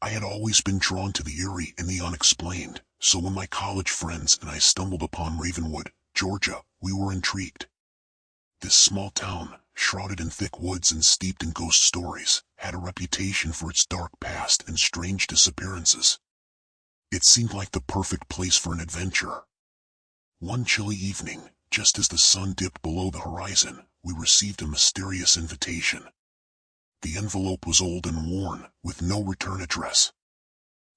I had always been drawn to the eerie and the unexplained, so when my college friends and I stumbled upon Ravenwood, Georgia, we were intrigued. This small town, shrouded in thick woods and steeped in ghost stories, had a reputation for its dark past and strange disappearances. It seemed like the perfect place for an adventure. One chilly evening, just as the sun dipped below the horizon, we received a mysterious invitation. The envelope was old and worn, with no return address.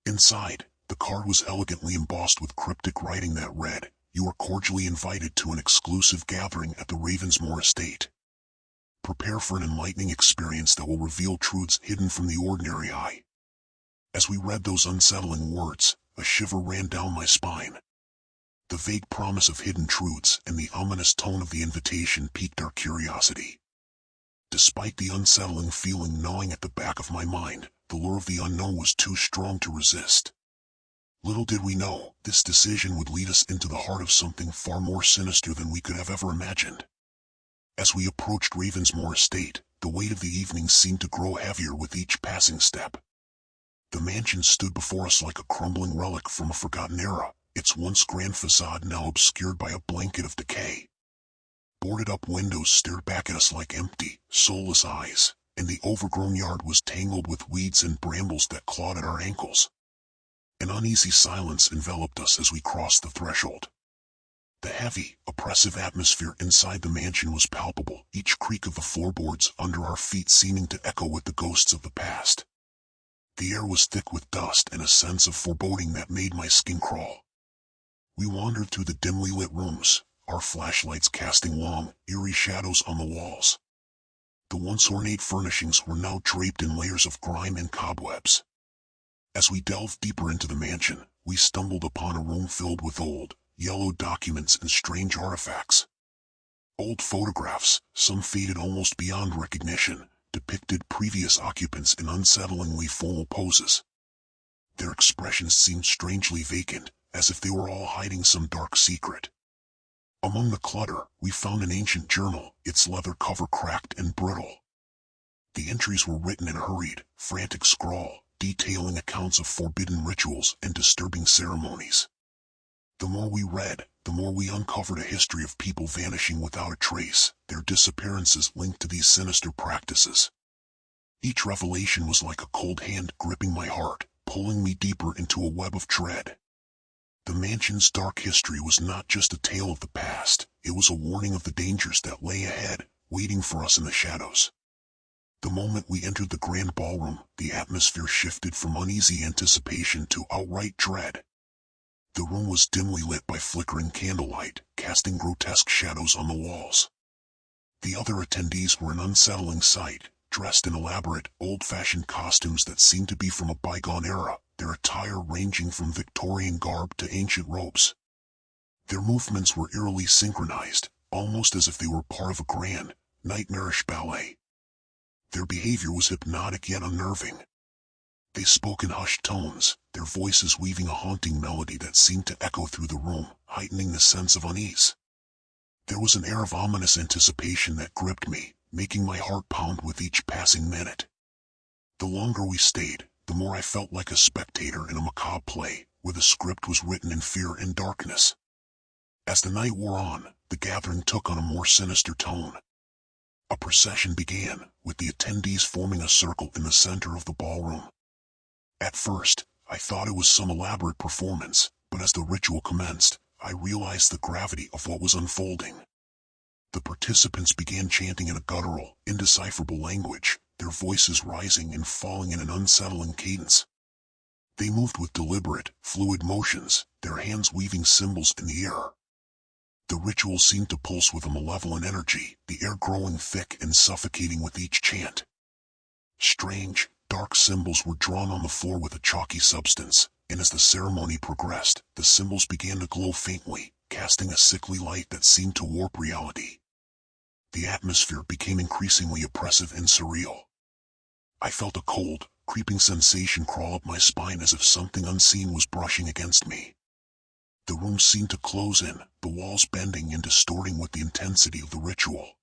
Inside, the card was elegantly embossed with cryptic writing that read, "You are cordially invited to an exclusive gathering at the Ravensmoor estate. Prepare for an enlightening experience that will reveal truths hidden from the ordinary eye." As we read those unsettling words, a shiver ran down my spine. The vague promise of hidden truths and the ominous tone of the invitation piqued our curiosity. Despite the unsettling feeling gnawing at the back of my mind, the lure of the unknown was too strong to resist. Little did we know, this decision would lead us into the heart of something far more sinister than we could have ever imagined. As we approached Ravensmoor estate, the weight of the evening seemed to grow heavier with each passing step. The mansion stood before us like a crumbling relic from a forgotten era, its once grand facade now obscured by a blanket of decay. Boarded-up windows stared back at us like empty, soulless eyes, and the overgrown yard was tangled with weeds and brambles that clawed at our ankles. An uneasy silence enveloped us as we crossed the threshold. The heavy, oppressive atmosphere inside the mansion was palpable, each creak of the floorboards under our feet seeming to echo with the ghosts of the past. The air was thick with dust and a sense of foreboding that made my skin crawl. We wandered through the dimly lit rooms, our flashlights casting long, eerie shadows on the walls. The once ornate furnishings were now draped in layers of grime and cobwebs. As we delved deeper into the mansion, we stumbled upon a room filled with old, yellowed documents and strange artifacts. Old photographs, some faded almost beyond recognition, depicted previous occupants in unsettlingly formal poses. Their expressions seemed strangely vacant, as if they were all hiding some dark secret. Among the clutter, we found an ancient journal, its leather cover cracked and brittle. The entries were written in a hurried, frantic scrawl, detailing accounts of forbidden rituals and disturbing ceremonies. The more we read, the more we uncovered a history of people vanishing without a trace, their disappearances linked to these sinister practices. Each revelation was like a cold hand gripping my heart, pulling me deeper into a web of dread. The mansion's dark history was not just a tale of the past, it was a warning of the dangers that lay ahead, waiting for us in the shadows. The moment we entered the grand ballroom, the atmosphere shifted from uneasy anticipation to outright dread. The room was dimly lit by flickering candlelight, casting grotesque shadows on the walls. The other attendees were an unsettling sight, dressed in elaborate, old-fashioned costumes that seemed to be from a bygone era, their attire ranging from Victorian garb to ancient robes. Their movements were eerily synchronized, almost as if they were part of a grand, nightmarish ballet. Their behavior was hypnotic yet unnerving. They spoke in hushed tones, their voices weaving a haunting melody that seemed to echo through the room, heightening the sense of unease. There was an air of ominous anticipation that gripped me, making my heart pound with each passing minute. The longer we stayed, the more I felt like a spectator in a macabre play, where the script was written in fear and darkness. As the night wore on, the gathering took on a more sinister tone. A procession began, with the attendees forming a circle in the center of the ballroom. At first, I thought it was some elaborate performance, but as the ritual commenced, I realized the gravity of what was unfolding. The participants began chanting in a guttural, indecipherable language, their voices rising and falling in an unsettling cadence. They moved with deliberate, fluid motions, their hands weaving symbols in the air. The ritual seemed to pulse with a malevolent energy, the air growing thick and suffocating with each chant. Strange, dark symbols were drawn on the floor with a chalky substance, and as the ceremony progressed, the symbols began to glow faintly, casting a sickly light that seemed to warp reality. The atmosphere became increasingly oppressive and surreal. I felt a cold, creeping sensation crawl up my spine as if something unseen was brushing against me. The room seemed to close in, the walls bending and distorting with the intensity of the ritual.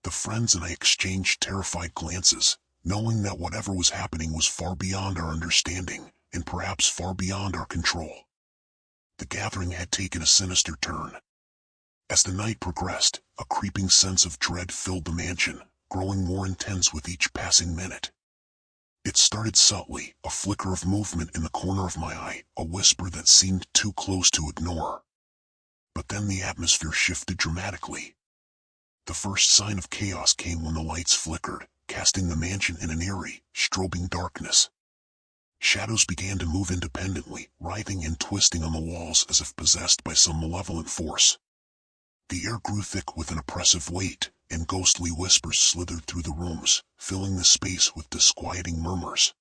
The friends and I exchanged terrified glances, knowing that whatever was happening was far beyond our understanding, and perhaps far beyond our control. The gathering had taken a sinister turn. As the night progressed, a creeping sense of dread filled the mansion, growing more intense with each passing minute. It started subtly, a flicker of movement in the corner of my eye, a whisper that seemed too close to ignore. But then the atmosphere shifted dramatically. The first sign of chaos came when the lights flickered, casting the mansion in an eerie, strobing darkness. Shadows began to move independently, writhing and twisting on the walls as if possessed by some malevolent force. The air grew thick with an oppressive weight, and ghostly whispers slithered through the rooms, filling the space with disquieting murmurs.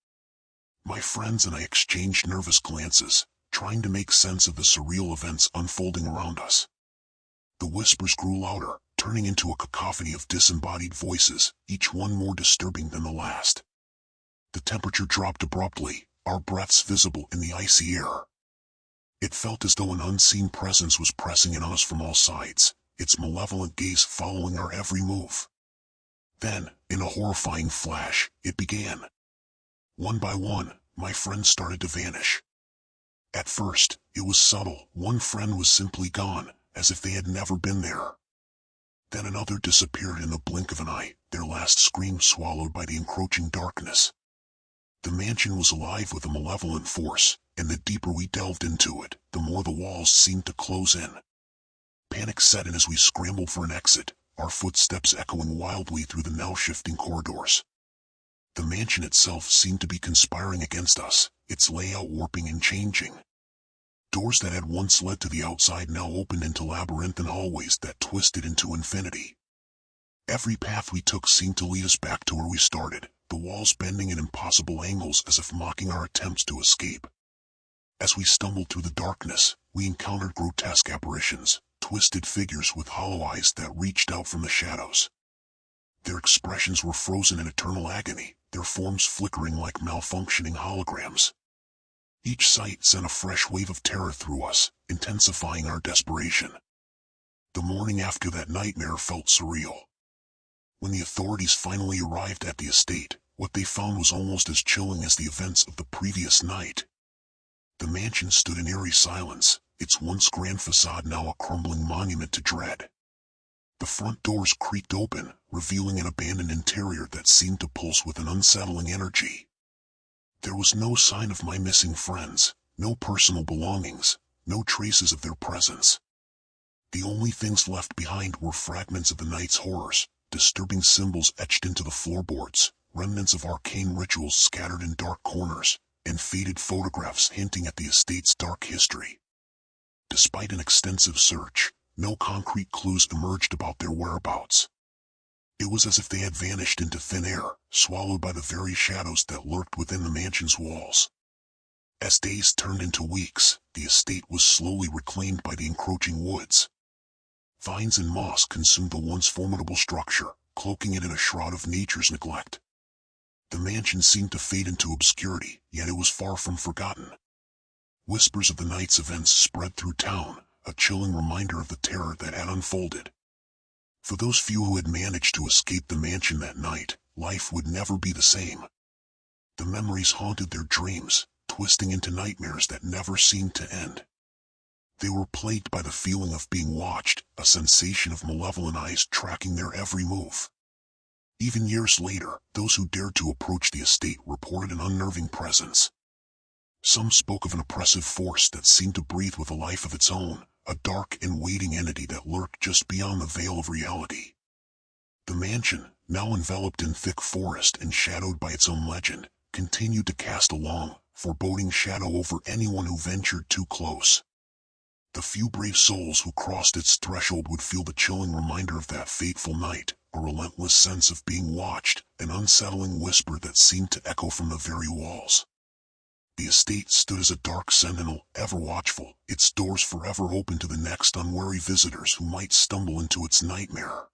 My friends and I exchanged nervous glances, trying to make sense of the surreal events unfolding around us. The whispers grew louder, turning into a cacophony of disembodied voices, each one more disturbing than the last. The temperature dropped abruptly, our breaths visible in the icy air. It felt as though an unseen presence was pressing in on us from all sides, its malevolent gaze following our every move. Then, in a horrifying flash, it began. One by one, my friends started to vanish. At first, it was subtle. One friend was simply gone, as if they had never been there. Then another disappeared in the blink of an eye, their last scream swallowed by the encroaching darkness. The mansion was alive with a malevolent force, and the deeper we delved into it, the more the walls seemed to close in. Panic set in as we scrambled for an exit, our footsteps echoing wildly through the now-shifting corridors. The mansion itself seemed to be conspiring against us, its layout warping and changing. Doors that had once led to the outside now opened into labyrinthine hallways that twisted into infinity. Every path we took seemed to lead us back to where we started, the walls bending at impossible angles as if mocking our attempts to escape. As we stumbled through the darkness, we encountered grotesque apparitions, twisted figures with hollow eyes that reached out from the shadows. Their expressions were frozen in eternal agony, their forms flickering like malfunctioning holograms. Each sight sent a fresh wave of terror through us, intensifying our desperation. The morning after that nightmare felt surreal. When the authorities finally arrived at the estate, what they found was almost as chilling as the events of the previous night. The mansion stood in eerie silence, its once grand facade now a crumbling monument to dread. The front doors creaked open, revealing an abandoned interior that seemed to pulse with an unsettling energy. There was no sign of my missing friends, no personal belongings, no traces of their presence. The only things left behind were fragments of the night's horrors, disturbing symbols etched into the floorboards, remnants of arcane rituals scattered in dark corners, and faded photographs hinting at the estate's dark history. Despite an extensive search, no concrete clues emerged about their whereabouts. It was as if they had vanished into thin air, swallowed by the very shadows that lurked within the mansion's walls. As days turned into weeks, the estate was slowly reclaimed by the encroaching woods. Vines and moss consumed the once formidable structure, cloaking it in a shroud of nature's neglect. The mansion seemed to fade into obscurity, yet it was far from forgotten. Whispers of the night's events spread through town, a chilling reminder of the terror that had unfolded. For those few who had managed to escape the mansion that night, life would never be the same. The memories haunted their dreams, twisting into nightmares that never seemed to end. They were plagued by the feeling of being watched, a sensation of malevolent eyes tracking their every move. Even years later, those who dared to approach the estate reported an unnerving presence. Some spoke of an oppressive force that seemed to breathe with a life of its own, a dark and waiting entity that lurked just beyond the veil of reality. The mansion, now enveloped in thick forest and shadowed by its own legend, continued to cast a long, foreboding shadow over anyone who ventured too close. The few brave souls who crossed its threshold would feel the chilling reminder of that fateful night, a relentless sense of being watched, an unsettling whisper that seemed to echo from the very walls. The estate stood as a dark sentinel, ever watchful, its doors forever open to the next unwary visitors who might stumble into its nightmare.